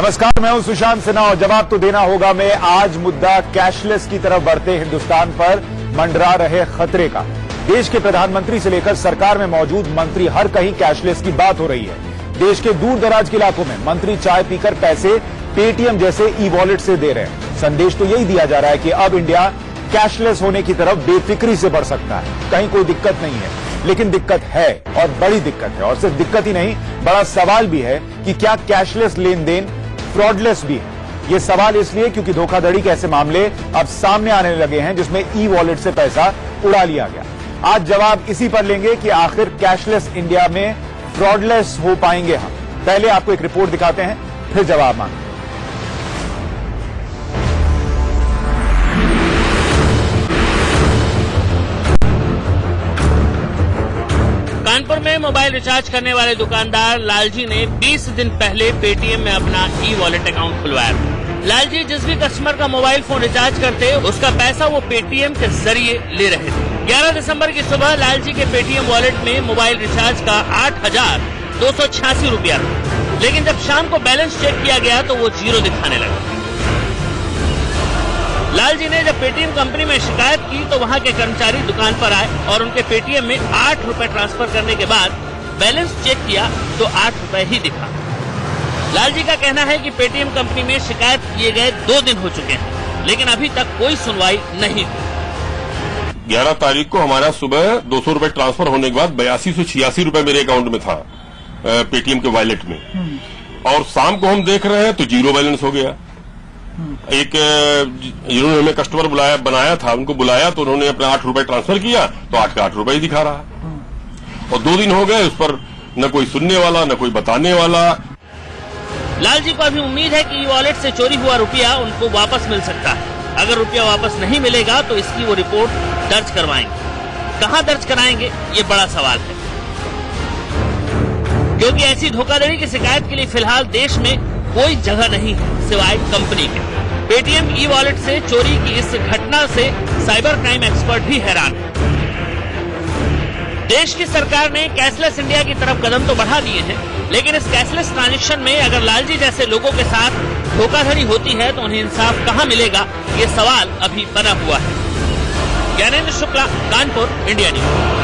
नमस्कार, मैं हूं सुशांत सिन्हा और जवाब तो देना होगा में आज मुद्दा कैशलेस की तरफ बढ़ते हिंदुस्तान पर मंडरा रहे खतरे का। देश के प्रधानमंत्री से लेकर सरकार में मौजूद मंत्री हर कहीं कैशलेस की बात हो रही है। देश के दूर दराज के इलाकों में मंत्री चाय पीकर पैसे पेटीएम जैसे ई वॉलेट से दे रहे हैं। संदेश तो यही दिया जा रहा है कि अब इंडिया कैशलेस होने की तरफ बेफिक्री से बढ़ सकता है। कहीं कोई दिक्कत नहीं है, लेकिन दिक्कत है और बड़ी दिक्कत है। और सिर्फ दिक्कत ही नहीं, बड़ा सवाल भी है कि क्या कैशलेस लेन देन फ्रॉडलेस भी है। ये सवाल इसलिए क्योंकि धोखाधड़ी के ऐसे मामले अब सामने आने लगे हैं जिसमें ई वॉलेट से पैसा उड़ा लिया गया। आज जवाब इसी पर लेंगे कि आखिर कैशलेस इंडिया में फ्रॉडलेस हो पाएंगे हम। पहले आपको एक रिपोर्ट दिखाते हैं, फिर जवाब मांगेंगे। कानपुर में मोबाइल रिचार्ज करने वाले दुकानदार लालजी ने 20 दिन पहले पेटीएम में अपना ई वॉलेट अकाउंट खुलवाया। लालजी जिस भी कस्टमर का मोबाइल फोन रिचार्ज करते उसका पैसा वो पेटीएम के जरिए ले रहे थे। 11 दिसंबर की सुबह लालजी के पेटीएम वॉलेट में मोबाइल रिचार्ज का 8,286 रुपया था, लेकिन जब शाम को बैलेंस चेक किया गया तो वो जीरो दिखाने लगा। लालजी ने जब पेटीएम कंपनी में शिकायत की तो वहां के कर्मचारी दुकान पर आए और उनके पेटीएम में 8 रुपए ट्रांसफर करने के बाद बैलेंस चेक किया तो 8 रुपए ही दिखा। लालजी का कहना है कि पेटीएम कंपनी में शिकायत किए गए 2 दिन हो चुके हैं, लेकिन अभी तक कोई सुनवाई नहीं हुई। 11 तारीख को हमारा सुबह 200 रुपए ट्रांसफर होने के बाद 8286 रुपए मेरे अकाउंट में था पेटीएम के वॉलेट में, और शाम को हम देख रहे हैं तो जीरो बैलेंस हो गया। एक जिन्होंने हमें कस्टमर बनाया था, उनको बुलाया तो उन्होंने अपने 8 रुपए ट्रांसफर किया तो 8 का 8 रुपए ही दिखा रहा। और 2 दिन हो गए, उस पर न कोई सुनने वाला न कोई बताने वाला। लालजी को अभी उम्मीद है कि वॉलेट से चोरी हुआ रुपया उनको वापस मिल सकता है। अगर रुपया वापस नहीं मिलेगा तो इसकी वो रिपोर्ट दर्ज करवाएंगे। कहां दर्ज कराएंगे, ये बड़ा सवाल है, क्योंकि ऐसी धोखाधड़ी की शिकायत के लिए फिलहाल देश में कोई जगह नहीं है सिवाय कंपनी के। पेटीएम ई वॉलेट से चोरी की इस घटना से साइबर क्राइम एक्सपर्ट भी हैरान है। देश की सरकार ने कैशलेस इंडिया की तरफ कदम तो बढ़ा दिए हैं, लेकिन इस कैशलेस ट्रांजैक्शन में अगर लालजी जैसे लोगों के साथ धोखाधड़ी होती है तो उन्हें इंसाफ कहां मिलेगा, ये सवाल अभी बना हुआ है। Gyanendra Shukla, Kanpur, India news.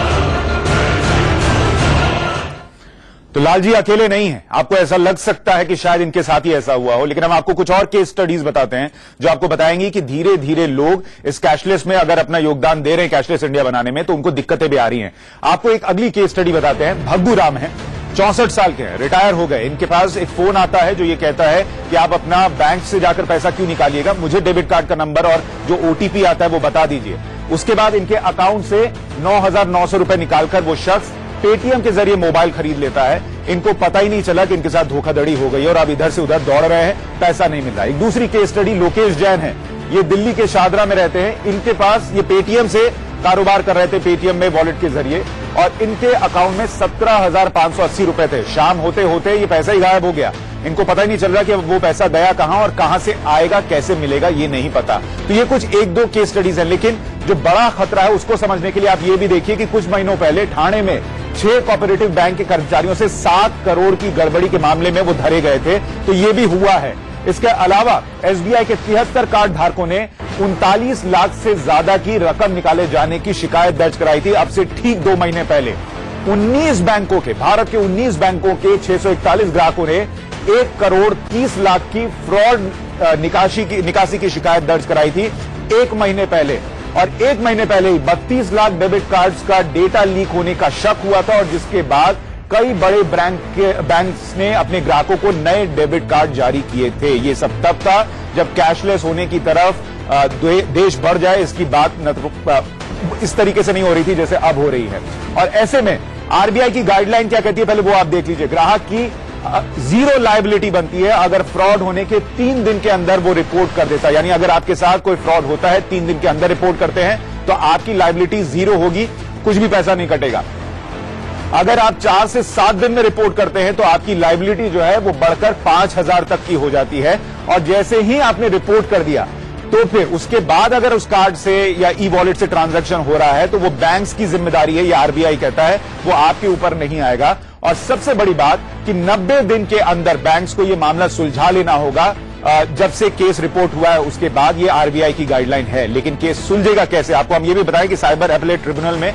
तो लालजी अकेले नहीं है। आपको ऐसा लग सकता है कि शायद इनके साथ ही ऐसा हुआ हो, लेकिन हम आपको कुछ और केस स्टडीज बताते हैं जो आपको बताएंगी कि धीरे धीरे लोग इस कैशलेस में अगर अपना योगदान दे रहे हैं कैशलेस इंडिया बनाने में, तो उनको दिक्कतें भी आ रही हैं। आपको एक अगली केस स्टडी बताते हैं। भग्गू राम है, 64 साल के हैं, रिटायर हो गए। इनके पास एक फोन आता है जो ये कहता है कि आप अपना बैंक से जाकर पैसा क्यों निकालिएगा, मुझे डेबिट कार्ड का नंबर और जो ओटीपी आता है वो बता दीजिए। उसके बाद इनके अकाउंट से 9,900 रुपए निकालकर वो शख्स पेटीएम के जरिए मोबाइल खरीद लेता है। इनको पता ही नहीं चला कि इनके साथ धोखाधड़ी हो गई और अब इधर से उधर दौड़ रहे हैं, पैसा नहीं मिल रहा। एक दूसरी केस स्टडी लोकेश जैन है, ये दिल्ली के शादरा में रहते हैं। इनके पास ये पेटीएम से कारोबार कर रहे थे, पेटीएम में वॉलेट के जरिए, और इनके अकाउंट में 17,580 रुपए थे। शाम होते होते ये पैसा ही गायब हो गया। इनको पता ही नहीं चल रहा कि वो पैसा गया कहां और कहां से आएगा, कैसे मिलेगा, ये नहीं पता। तो ये कुछ 1-2 केस स्टडीज हैं, लेकिन जो बड़ा खतरा है उसको समझने के लिए आप ये भी देखिए कि कुछ महीनों पहले ठाणे में 6 कोऑपरेटिव बैंक के कर्मचारियों से 7 करोड़ की गड़बड़ी के मामले में वो धरे गए थे। तो ये भी हुआ है। इसके अलावा एसबीआई के 73 कार्ड धारकों ने 39 लाख से ज्यादा की रकम निकाले जाने की शिकायत दर्ज कराई थी। अब से ठीक 2 महीने पहले 19 बैंकों के, भारत के 19 बैंकों के 641 ग्राहकों ने 1 करोड़ 30 लाख की फ्रॉड निकासी की शिकायत दर्ज कराई थी 1 महीने पहले। और 1 महीने पहले ही 32 लाख डेबिट कार्ड्स का डेटा लीक होने का शक हुआ था, और जिसके बाद कई बड़े बैंक्स ने अपने ग्राहकों को नए डेबिट कार्ड जारी किए थे। ये सब तब था जब कैशलेस होने की तरफ देश बढ़ जाए, इसकी बात इस तरीके से नहीं हो रही थी जैसे अब हो रही है। और ऐसे में आरबीआई की गाइडलाइन क्या कहती है, पहले वो आप देख लीजिए। ग्राहक की 0 लायबिलिटी बनती है अगर फ्रॉड होने के 3 दिन के अंदर वो रिपोर्ट कर देता है। यानी अगर आपके साथ कोई फ्रॉड होता है, 3 दिन के अंदर रिपोर्ट करते हैं, तो आपकी लायबिलिटी 0 होगी, कुछ भी पैसा नहीं कटेगा। अगर आप 4 से 7 दिन में रिपोर्ट करते हैं तो आपकी लायबिलिटी जो है वो बढ़कर 5,000 तक की हो जाती है। और जैसे ही आपने रिपोर्ट कर दिया तो फिर उसके बाद अगर उस कार्ड से या ई वॉलेट से ट्रांजैक्शन हो रहा है तो वो बैंक्स की जिम्मेदारी है, ये आरबीआई कहता है, वो आपके ऊपर नहीं आएगा। और सबसे बड़ी बात कि 90 दिन के अंदर बैंक्स को यह मामला सुलझा लेना होगा। जब से केस रिपोर्ट हुआ है उसके बाद ये आरबीआई की गाइडलाइन है, लेकिन केस सुलझेगा कैसे, आपको हम ये भी बताएं कि साइबर अपीलेट ट्रिब्यूनल में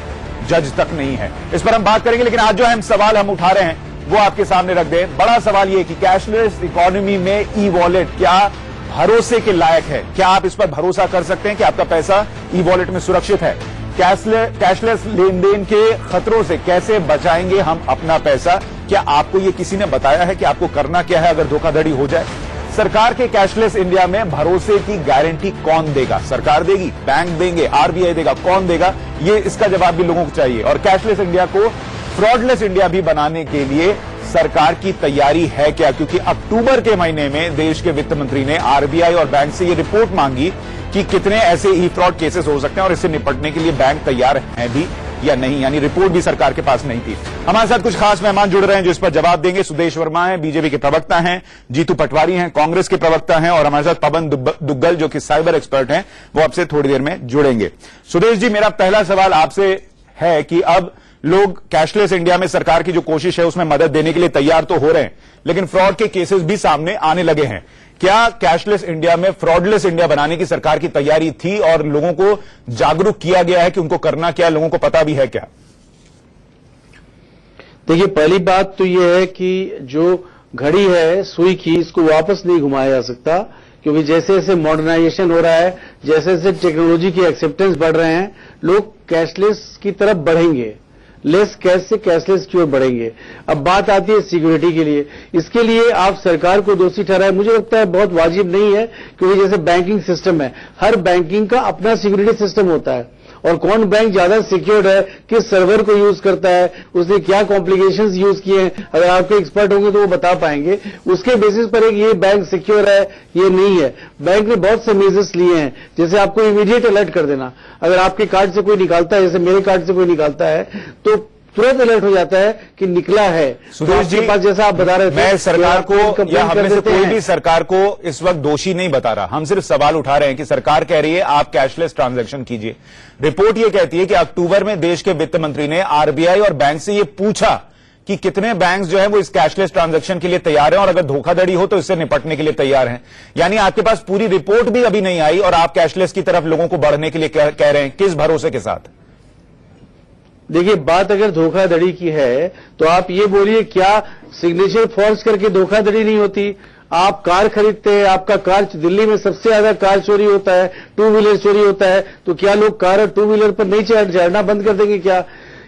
जज तक नहीं है। इस पर हम बात करेंगे, लेकिन आज जो अहम सवाल हम उठा रहे हैं वो आपके सामने रख दें। बड़ा सवाल ये कि कैशलेस इकोनॉमी में ई वॉलेट क्या भरोसे के लायक है? क्या आप इस पर भरोसा कर सकते हैं कि आपका पैसा ई वॉलेट में सुरक्षित है? कैशलेस लेन देन के खतरों से कैसे बचाएंगे हम अपना पैसा? क्या आपको ये किसी ने बताया है कि आपको करना क्या है अगर धोखाधड़ी हो जाए? सरकार के कैशलेस इंडिया में भरोसे की गारंटी कौन देगा? सरकार देगी, बैंक देंगे, आरबीआई देगा, कौन देगा? ये इसका जवाब भी लोगों को चाहिए। और कैशलेस इंडिया को फ्रॉडलेस इंडिया भी बनाने के लिए सरकार की तैयारी है क्या? क्योंकि अक्टूबर के महीने में देश के वित्त मंत्री ने आरबीआई और बैंक से ये रिपोर्ट मांगी कि कितने ऐसे ई फ्रॉड केसेस हो सकते हैं और इससे निपटने के लिए बैंक तैयार हैं भी या नहीं, यानी रिपोर्ट भी सरकार के पास नहीं थी। हमारे साथ कुछ खास मेहमान जुड़ रहे हैं जो इस पर जवाब देंगे। सुदेश वर्मा हैं, बीजेपी के प्रवक्ता हैं, जीतू पटवारी हैं, कांग्रेस के प्रवक्ता हैं, और हमारे साथ पवन दुग्गल जो कि साइबर एक्सपर्ट हैं, वो आपसे थोड़ी देर में जुड़ेंगे। सुदेश जी, मेरा पहला सवाल आपसे है कि अब लोग कैशलेस इंडिया में सरकार की जो कोशिश है उसमें मदद देने के लिए तैयार तो हो रहे हैं, लेकिन फ्रॉड के केसेस भी सामने आने लगे हैं। क्या कैशलेस इंडिया में फ्रॉडलेस इंडिया बनाने की सरकार की तैयारी थी और लोगों को जागरूक किया गया है कि उनको करना क्या है, लोगों को पता भी है क्या? देखिए, पहली बात तो यह है कि जो घड़ी है सुई की, इसको वापस नहीं घुमाया जा सकता, क्योंकि जैसे जैसे मॉडर्नाइजेशन हो रहा है, जैसे जैसे टेक्नोलॉजी की एक्सेप्टेंस बढ़ रहे हैं, लोग कैशलेस की तरफ बढ़ेंगे, लेस कैश से कैशलेस की ओर बढ़ेंगे। अब बात आती है सिक्योरिटी के लिए। इसके लिए आप सरकार को दोषी ठहराएं, मुझे लगता है बहुत वाजिब नहीं है, क्योंकि जैसे बैंकिंग सिस्टम है, हर बैंकिंग का अपना सिक्योरिटी सिस्टम होता है, और कौन बैंक ज्यादा सिक्योर्ड है, किस सर्वर को यूज करता है, उसने क्या कॉम्प्लिकेशंस यूज किए हैं, अगर आपके एक्सपर्ट होंगे तो वो बता पाएंगे। उसके बेसिस पर एक ये बैंक सिक्योर है, ये नहीं है। बैंक ने बहुत से मेजर्स लिए हैं, जैसे आपको इमीडिएट अलर्ट कर देना। अगर आपके कार्ड से कोई निकालता है, जैसे मेरे कार्ड से कोई निकालता है, तो तुरंत अलर्ट हो जाता है कि निकला है। सुदेश जी, पास जैसा आप बता रहे थे, मैं सरकार को या हम में से कोई भी हैं। सरकार को इस वक्त दोषी नहीं बता रहा, हम सिर्फ सवाल उठा रहे हैं कि सरकार कह रही है आप कैशलेस ट्रांजैक्शन कीजिए। रिपोर्ट ये कहती है कि अक्टूबर में देश के वित्त मंत्री ने आरबीआई और बैंक से ये पूछा कि कितने बैंक्स जो है वो इस कैशलेस ट्रांजैक्शन के लिए तैयार हैं और अगर धोखाधड़ी हो तो इससे निपटने के लिए तैयार हैं। यानी आपके पास पूरी रिपोर्ट भी अभी नहीं आई और आप कैशलेस की तरफ लोगों को बढ़ने के लिए कह रहे हैं, किस भरोसे के साथ? देखिए, बात अगर धोखाधड़ी की है तो आप ये बोलिए, क्या सिग्नेचर फॉर्ज करके धोखाधड़ी नहीं होती? आप कार खरीदते हैं, आपका कार, दिल्ली में सबसे ज्यादा कार चोरी होता है, टू व्हीलर चोरी होता है, तो क्या लोग कार और टू व्हीलर पर नहीं चढ़ना बंद कर देंगे क्या?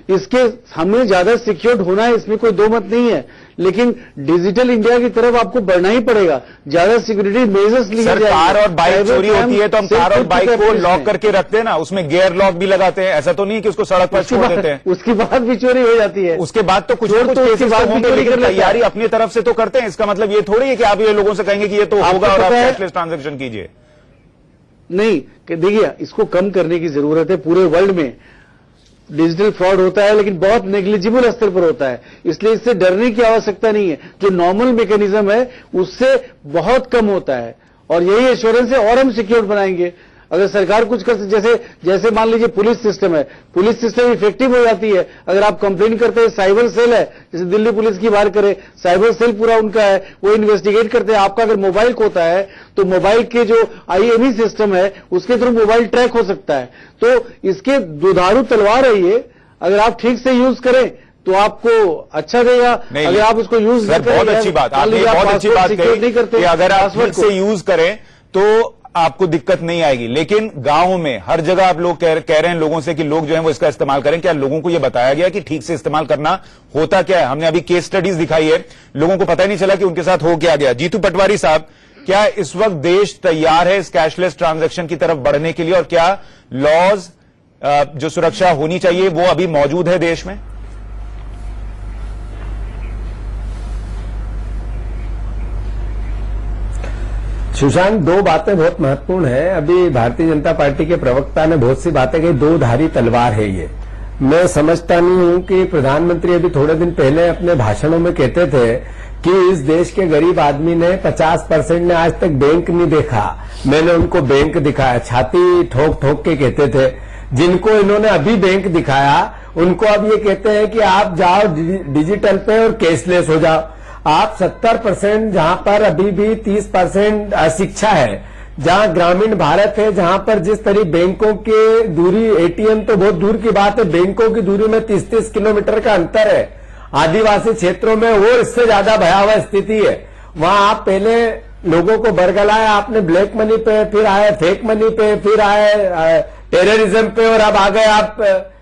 इसके हमें ज्यादा सिक्योर्ड होना है, इसमें कोई दो मत नहीं है, लेकिन डिजिटल इंडिया की तरफ आपको बढ़ना ही पड़ेगा। ज्यादा सिक्योरिटी मेजर्स लिए जाएंगे। कार और बाइक चोरी होती है तो हम कार और बाइक को लॉक करके रखते हैं ना, उसमें गियर लॉक भी लगाते हैं, ऐसा तो नहीं कि उसको सड़क पर छोड़ देते हैं। उसके बाद भी चोरी हो जाती है, उसके बाद तो कुछ केसेस होंगे, लेकिन तैयारी अपनी तरफ से तो करते हैं। इसका मतलब ये थोड़ी है कि आप ये लोगों से कहेंगे कि ये तो होगा और आप कैशलेस ट्रांजैक्शन कीजिए। नहीं, देखिए, इसको कम करने की जरूरत है। पूरे वर्ल्ड में डिजिटल फ्रॉड होता है, लेकिन बहुत नेग्लिजिबल स्तर पर होता है, इसलिए इससे डरने की आवश्यकता नहीं है। जो नॉर्मल मैकेनिज्म है उससे बहुत कम होता है, और यही एश्योरेंस है, और हम सिक्योर बनाएंगे। अगर सरकार कुछ कर, जैसे मान लीजिए पुलिस सिस्टम है, पुलिस सिस्टम इफेक्टिव हो जाती है। अगर आप कंप्लेन करते हैं, साइबर सेल है, जैसे दिल्ली पुलिस की बात करें, साइबर सेल पूरा उनका है, वो इन्वेस्टिगेट करते हैं। आपका अगर मोबाइल खोता है तो मोबाइल के जो आईएमई सिस्टम है उसके थ्रू मोबाइल ट्रैक हो सकता है। तो इसके दुधारू तलवार है ये, अगर आप ठीक से यूज करें तो आपको अच्छा देगा, अगर आप उसको यूज नहीं करें। बहुत अच्छी बात, आपने बहुत अच्छी बात कही कि अगर आप ठीक से यूज करें तो आपको दिक्कत नहीं आएगी, लेकिन गांव में हर जगह आप लोग कह रहे हैं लोगों से कि लोग जो है वो इसका इस्तेमाल करें। क्या लोगों को यह बताया गया कि ठीक से इस्तेमाल करना होता क्या है? हमने अभी केस स्टडीज दिखाई है, लोगों को पता ही नहीं चला कि उनके साथ हो क्या गया। जीतू पटवारी साहब, क्या इस वक्त देश तैयार है इस कैशलेस ट्रांजैक्शन की तरफ बढ़ने के लिए, और क्या लॉज जो सुरक्षा होनी चाहिए वो अभी मौजूद है देश में? सुशांत, दो बातें बहुत महत्वपूर्ण है। अभी भारतीय जनता पार्टी के प्रवक्ता ने बहुत सी बातें कही, दो धारी तलवार है ये। मैं समझता नहीं हूं कि प्रधानमंत्री अभी थोड़े दिन पहले अपने भाषणों में कहते थे कि इस देश के गरीब आदमी ने 50% ने आज तक बैंक नहीं देखा, मैंने उनको बैंक दिखाया। छाती ठोक ठोक के कहते थे। जिनको इन्होंने अभी बैंक दिखाया उनको अब ये कहते हैं कि आप जाओ डिजिटल पे और कैशलेस हो जाओ। आप 70% जहां पर अभी भी 30% शिक्षा है, जहां ग्रामीण भारत है, जहां पर जिस तरह बैंकों के दूरी, एटीएम तो बहुत दूर की बात है, बैंकों की दूरी में 30-30 किलोमीटर का अंतर है। आदिवासी क्षेत्रों में और इससे ज्यादा भयावह स्थिति है। वहां आप पहले लोगों को बरगलाया आपने ब्लैक मनी पे, फिर आए फेक मनी पे, फिर आए टेररिज्म पे, और अब आ गए आप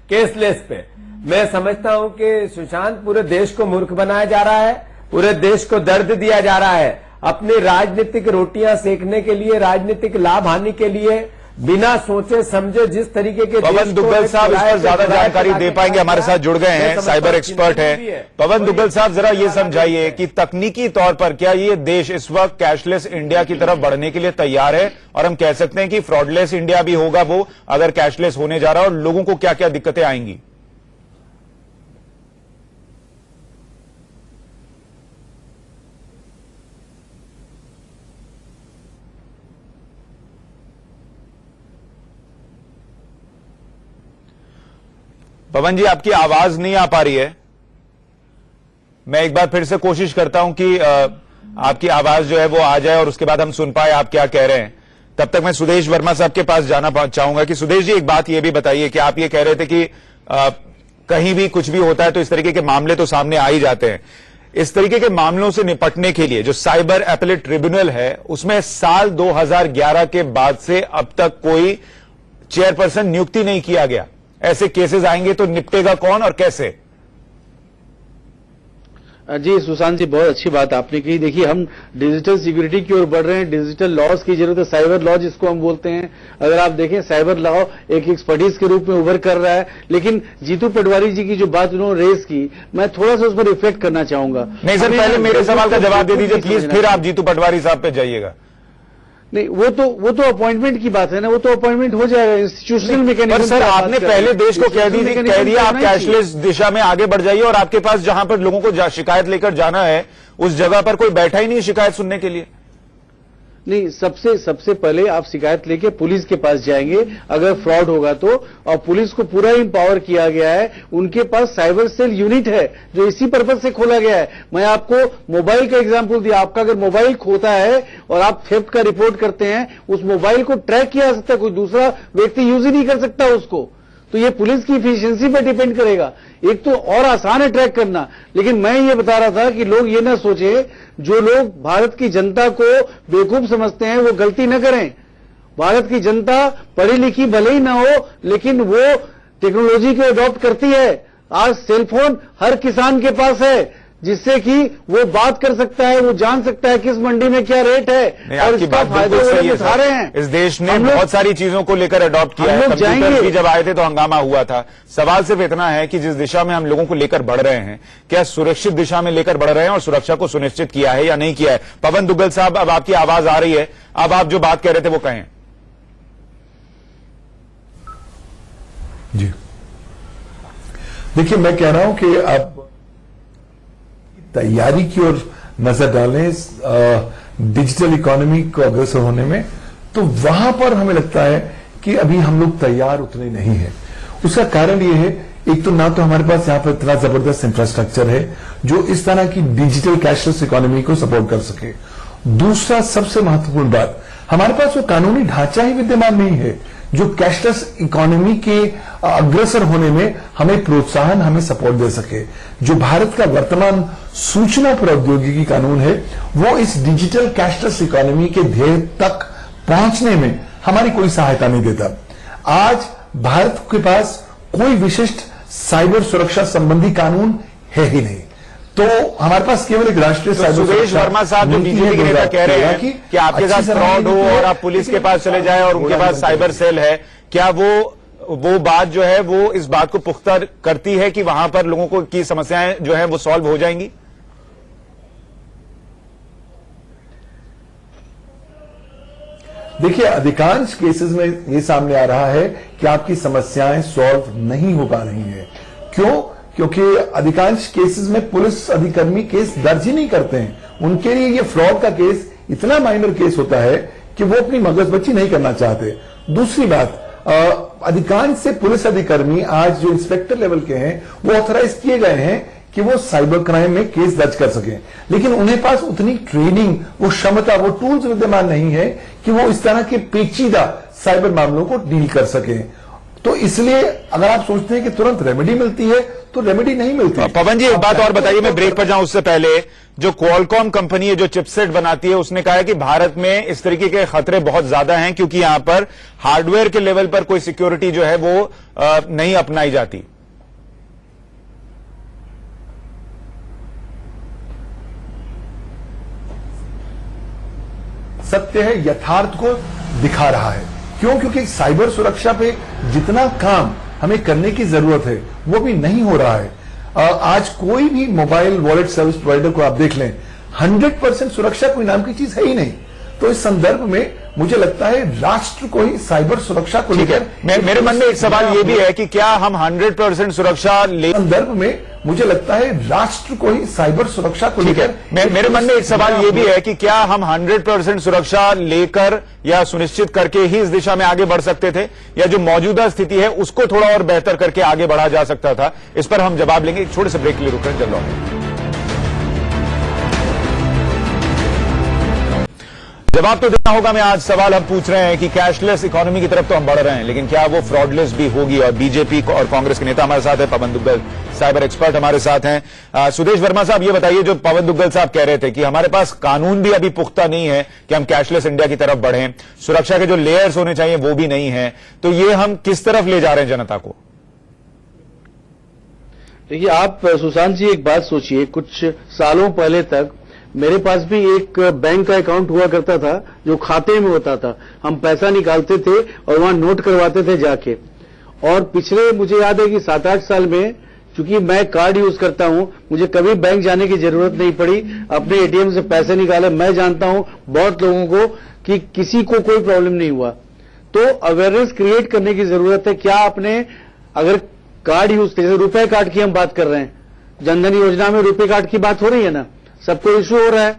कैशलेस पे। मैं समझता हूं कि सुशांत, पूरे देश को मूर्ख बनाया जा रहा है, पूरे देश को दर्द दिया जा रहा है, अपनी राजनीतिक रोटियां सेकने के लिए, राजनीतिक लाभ हानि के लिए, बिना सोचे समझे जिस तरीके के पवन दुग्गल साहब इस पर ज्यादा जानकारी दे पाएंगे, हमारे साथ जुड़ गए हैं, साइबर एक्सपर्ट हैं। पवन दुग्गल साहब, जरा ये समझाइए कि तकनीकी तौर पर क्या ये देश इस वक्त कैशलेस इंडिया की तरफ बढ़ने के लिए तैयार है, और हम कह सकते हैं कि फ्रॉडलेस इंडिया भी होगा वो अगर कैशलेस होने जा रहा है, और लोगों को क्या क्या दिक्कतें आएंगी? पवन जी, आपकी आवाज नहीं आ पा रही है। मैं एक बार फिर से कोशिश करता हूं कि आपकी आवाज जो है वो आ जाए और उसके बाद हम सुन पाए आप क्या कह रहे हैं। तब तक मैं सुदेश वर्मा साहब के पास जाना चाहूंगा कि सुदेश जी, एक बात ये भी बताइए कि आप ये कह रहे थे कि कहीं भी कुछ भी होता है तो इस तरीके के मामले तो सामने आ ही जाते हैं। इस तरीके के मामलों से निपटने के लिए जो साइबर एपेलेट ट्रिब्यूनल है, उसमें साल 2011 के बाद से अब तक कोई चेयरपर्सन नियुक्ति नहीं किया गया। ऐसे केसेस आएंगे तो निपटेगा कौन और कैसे? जी सुशांत जी, बहुत अच्छी बात आपने कही। देखिए, हम डिजिटल सिक्योरिटी की ओर बढ़ रहे हैं, डिजिटल लॉज की जरूरत है, साइबर लॉ जिसको हम बोलते हैं। अगर आप देखें, साइबर लॉ एक एक्सपर्टीज के रूप में उभर कर रहा है। लेकिन जीतू पटवारी जी की जो बात उन्होंने रेस की, मैं थोड़ा सा उस पर रिफ्लेक्ट करना चाहूंगा। नहीं सर, पहले मेरे सवाल का जवाब दे दीजिए प्लीज, फिर आप जीतू पटवारी साहब पे जाइएगा। नहीं, वो तो अपॉइंटमेंट की बात है ना, वो तो अपॉइंटमेंट हो जाएगा इंस्टीट्यूशनल मैकेनिज्म। पर सर, आपने पहले देश को कह दिया आप कैशलेस दिशा में आगे बढ़ जाइए, और आपके पास जहां पर लोगों को शिकायत लेकर जाना है उस जगह पर कोई बैठा ही नहीं शिकायत सुनने के लिए। नहीं, सबसे पहले आप शिकायत लेके पुलिस के पास जाएंगे अगर फ्रॉड होगा तो, और पुलिस को पूरा एम्पावर किया गया है। उनके पास साइबर सेल यूनिट है जो इसी पर्पज से खोला गया है। मैं आपको मोबाइल का एग्जांपल दिया, आपका अगर मोबाइल खोता है और आप थेफ्ट का रिपोर्ट करते हैं, उस मोबाइल को ट्रैक किया जा सकता है, कोई दूसरा व्यक्ति यूज ही नहीं कर सकता उसको। तो ये पुलिस की इफिशियंसी पर डिपेंड करेगा। एक तो और आसान है ट्रैक करना, लेकिन मैं ये बता रहा था कि लोग ये ना सोचे, जो लोग भारत की जनता को बेवकूफ समझते हैं वो गलती न करें। भारत की जनता पढ़ी लिखी भले ही ना हो, लेकिन वो टेक्नोलॉजी को अडॉप्ट करती है। आज सेलफोन हर किसान के पास है, जिससे कि वो बात कर सकता है, वो जान सकता है किस मंडी में क्या रेट है, और इसका फायदा उठा रहे हैं। इस देश ने बहुत सारी चीजों को लेकर अडॉप्ट किया है। कंप्यूटर भी जब आए थे तो हंगामा हुआ था। सवाल सिर्फ इतना है कि जिस दिशा में हम लोगों को लेकर बढ़ रहे हैं, क्या सुरक्षित दिशा में लेकर बढ़ रहे हैं और सुरक्षा को सुनिश्चित किया है या नहीं किया है? पवन दुग्गल साहब, अब आपकी आवाज आ रही है, अब आप जो बात कह रहे थे वो कहें। जी देखिए, मैं कह रहा हूं कि अब तैयारी की ओर नजर डालें डिजिटल इकोनॉमी को अग्रसर होने में, तो वहां पर हमें लगता है कि अभी हम लोग तैयार उतने नहीं है। उसका कारण ये है, एक तो ना तो हमारे पास यहां पर इतना जबरदस्त इंफ्रास्ट्रक्चर है जो इस तरह की डिजिटल कैशलेस इकोनॉमी को सपोर्ट कर सके। दूसरा सबसे महत्वपूर्ण बात, हमारे पास वो कानूनी ढांचा ही विद्यमान नहीं है जो कैशलेस इकोनॉमी के अग्रसर होने में हमें प्रोत्साहन, हमें सपोर्ट दे सके। जो भारत का वर्तमान सूचना प्रौद्योगिकी कानून है, वो इस डिजिटल कैशलेस इकोनॉमी के ध्येय तक पहुंचने में हमारी कोई सहायता नहीं देता। आज भारत के पास कोई विशिष्ट साइबर सुरक्षा संबंधी कानून है ही नहीं। तो हमारे पास केवल एक राष्ट्रीय साइबर सुदेश वर्मा साहब जो बीजेपी के नेता कह रहे हैं कि आपके साथ फ्रॉड हो और आप पुलिस के पास चले जाए और उनके पास साइबर सेल है, क्या वो बात जो है वो इस बात को पुख्ता करती है कि वहां पर लोगों को की समस्याएं जो है वो सॉल्व हो जाएंगी? देखिए, अधिकांश केसेस में ये सामने आ रहा है कि आपकी समस्याएं सॉल्व नहीं हो पा रही हैं। क्यों? क्योंकि अधिकांश केसेस में पुलिस अधिकर्मी केस दर्ज ही नहीं करते हैं। उनके लिए ये फ्रॉड का केस इतना माइनर केस होता है कि वो अपनी मगजबच्ची नहीं करना चाहते। दूसरी बात, अधिकांश से पुलिस अधिकर्मी आज जो इंस्पेक्टर लेवल के हैं वो ऑथराइज किए गए हैं कि वो साइबर क्राइम में केस दर्ज कर सकें, लेकिन उन्हें पास उतनी ट्रेनिंग, वो क्षमता, वो टूल्स विद्यमान नहीं है कि वो इस तरह के पेचीदा साइबर मामलों को डील कर सकें। तो इसलिए अगर आप सोचते हैं कि तुरंत रेमेडी मिलती है, तो रेमेडी नहीं मिलती। पवन जी, एक बात और बताइए, मैं ब्रेक पर जाऊं उससे पहले, जो क्वालकॉम कंपनी है जो चिपसेट बनाती है, उसने कहा है कि भारत में इस तरीके के खतरे बहुत ज्यादा हैं क्योंकि यहां पर हार्डवेयर के लेवल पर कोई सिक्योरिटी जो है वो नहीं अपनाई जाती। सत्य है, यथार्थ को दिखा रहा है। क्यों? क्योंकि साइबर सुरक्षा पे जितना काम हमें करने की जरूरत है वो भी नहीं हो रहा है। आज कोई भी मोबाइल वॉलेट सर्विस प्रोवाइडर को आप देख लें, 100% सुरक्षा कोई नाम की चीज है ही नहीं। तो इस संदर्भ में मुझे लगता है राष्ट्र को ही साइबर सुरक्षा को लेकर, मेरे मन में एक सवाल ये भी है कि क्या हम 100% सुरक्षा ले, संदर्भ में मुझे लगता है राष्ट्र को ही साइबर सुरक्षा को लेकर, मेरे मन में एक सवाल ये भी है कि क्या हम 100% सुरक्षा लेकर या सुनिश्चित करके ही इस दिशा में आगे बढ़ सकते थे, या जो मौजूदा स्थिति है उसको थोड़ा और बेहतर करके आगे बढ़ा जा सकता था? इस पर हम जवाब लेंगे, एक छोटे से ब्रेक के लिए रुक रहे हैं, जल्द लौटेंगे। जवाब तो देना होगा। मैं आज सवाल हम पूछ रहे हैं कि कैशलेस इकोनॉमी की तरफ तो हम बढ़ रहे हैं, लेकिन क्या वो फ्रॉडलेस भी होगी? और बीजेपी और कांग्रेस के नेता हमारे साथ हैं, पवन दुग्गल साइबर एक्सपर्ट हमारे साथ हैं। सुदेश वर्मा साहब, ये बताइए, जो पवन दुग्गल साहब कह रहे थे कि हमारे पास कानून भी अभी पुख्ता नहीं है कि हम कैशलेस इंडिया की तरफ बढ़ें, सुरक्षा के जो लेयर्स होने चाहिए वो भी नहीं है, तो ये हम किस तरफ ले जा रहे हैं जनता को? देखिए, आप सुशांत जी एक बात सोचिए, कुछ सालों पहले तक मेरे पास भी एक बैंक का अकाउंट हुआ करता था जो खाते में होता था। हम पैसा निकालते थे और वहां नोट करवाते थे जाके। और पिछले, मुझे याद है कि 7-8 साल में, चूंकि मैं कार्ड यूज करता हूं, मुझे कभी बैंक जाने की जरूरत नहीं पड़ी। अपने एटीएम से पैसे निकाले। मैं जानता हूं बहुत लोगों को कि किसी को कोई प्रॉब्लम नहीं हुआ। तो अवेयरनेस क्रिएट करने की जरूरत है। क्या आपने, अगर कार्ड यूज, जैसे रुपए कार्ड की हम बात कर रहे हैं, जनधन योजना में रुपए कार्ड की बात हो रही है ना, सबको इश्यू हो रहा है।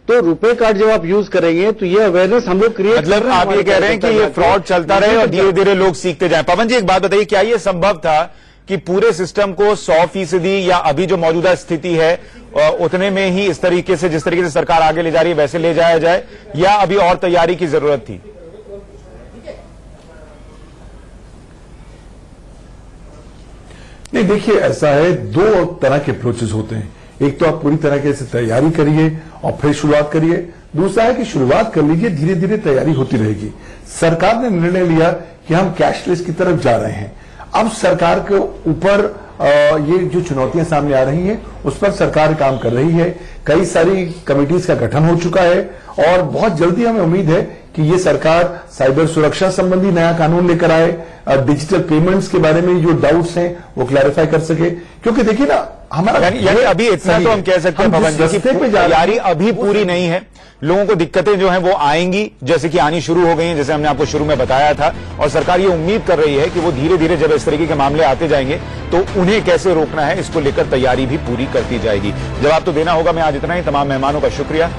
तो रुपए कार्ड जब आप यूज करेंगे तो ये अवेयरनेस हम लोग क्रिएट, मतलब आप ये कह रहे हैं कि ये फ्रॉड चलता रहे और धीरे धीरे लोग सीखते जाएं। पवन जी, एक बात बताइए, क्या ये संभव था कि पूरे सिस्टम को 100% या अभी जो मौजूदा स्थिति है उतने में ही, इस तरीके से, जिस तरीके से सरकार आगे ले जा रही है वैसे ले जाया जाए, या अभी और तैयारी की जरूरत थी? नहीं, देखिए, ऐसा है, दो तरह के अप्रोचेस होते हैं। एक तो आप पूरी तरह से तैयारी करिए और फिर शुरुआत करिए। दूसरा है कि शुरुआत कर लीजिए, धीरे धीरे तैयारी होती रहेगी। सरकार ने निर्णय लिया कि हम कैशलेस की तरफ जा रहे हैं। अब सरकार के ऊपर ये जो चुनौतियां सामने आ रही हैं उस पर सरकार काम कर रही है। कई सारी कमिटीज का गठन हो चुका है और बहुत जल्दी हमें उम्मीद है कि ये सरकार साइबर सुरक्षा संबंधी नया कानून लेकर आए, डिजिटल पेमेंट्स के बारे में जो डाउट्स हैं वो क्लैरिफाई कर सके। क्योंकि देखिए ना, हमारा यानी अभी इतना तो हम कह सकते हैं पवन जी की तैयारी अभी पूरी नहीं है। लोगों को दिक्कतें जो हैं वो आएंगी, जैसे कि आनी शुरू हो गई हैं, जैसे हमने आपको शुरू में बताया था। और सरकार ये उम्मीद कर रही है कि वो धीरे धीरे जब इस तरीके के मामले आते जाएंगे तो उन्हें कैसे रोकना है, इसको लेकर तैयारी भी पूरी करती जाएगी। जवाब तो देना होगा। मैं आज इतना ही, तमाम मेहमानों का शुक्रिया।